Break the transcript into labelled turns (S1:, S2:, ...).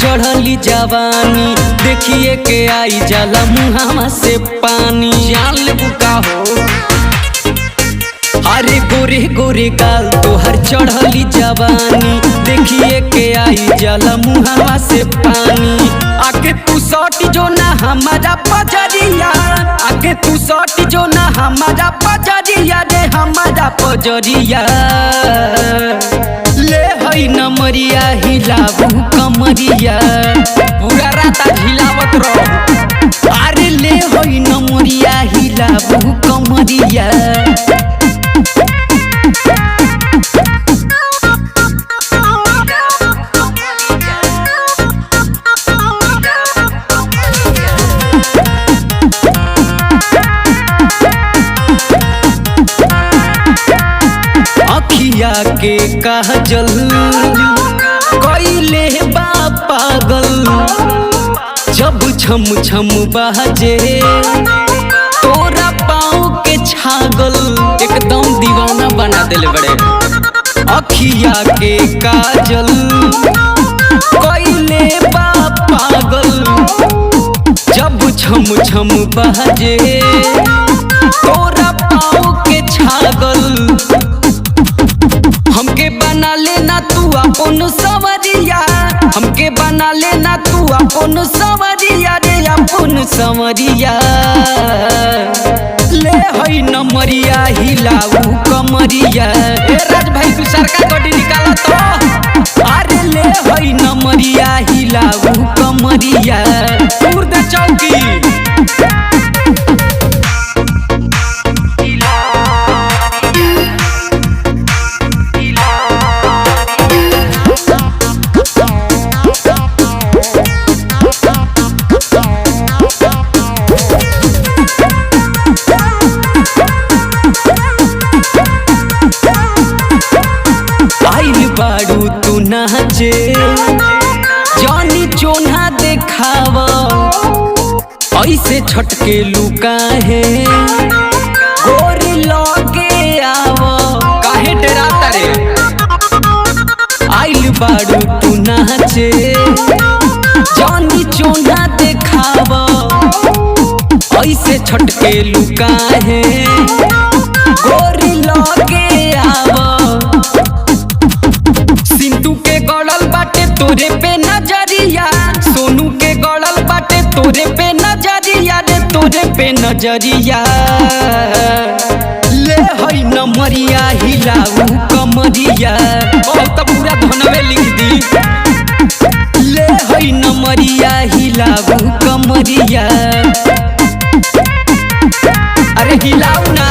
S1: चढ़ली जवानी देखिए के आई जाला मुहावा से पानी। जान ले बुका हो अरे गोरे गोरे गाल तोहर चढ़ली जवानी देखिए के आई जाला मुहावा से पानी। आके तू सट जो ना हमारा पजरिया, आके तू सट जो ना हमारा पजरिया रे हमारा पजरिया। ले हई नमरिया हिलाबू कमरिया पूरा रात हिलावत रहो। अरे ले हई नमरिया हिलाबू कमरिया। अखिया के काजल कइले बा पागल जब छम छम बाजे तोरा पाँव के छागल एकदम दीवाना बना दिले बड़े। अखिया के काजल कइले बा पागल जब छम छम बाजे तोरा पाँव के छागल। हमके बना लेना तू अपन सवरिया, हमके बना लेना तू अपन सवरिया रे अपन सवरिया। ले हई नमरिया हिलाऊ कमरिया। ए राज भाई तू सरका गड्डी निकाला तो। अरे ले हई नमरिया हिलाऊ कमरिया दूर दे चौकी। बाड़ू तू नाचे जानी चोन्हा देखावा ऐसे छटके लुका है गोरी लगे आवा काहे डराता रे। आइल बाड़ू तू नाचे जानी चोन्हा देखावा ऐसे छटके लुका है गोरी लगे आवा। सिंटू के गड़ल बाटे तोरे पे नजरिया, सोनू के गड़ल बाटे तोरे पे नजरिया रे तोरे पे नजरिया। ले हई नमरिया हिलाऊ कमरिया बहुत पूरा धनवे लिख दी। ले हई नमरिया हिलाऊ कमरिया। अरे हिलाऊ ना।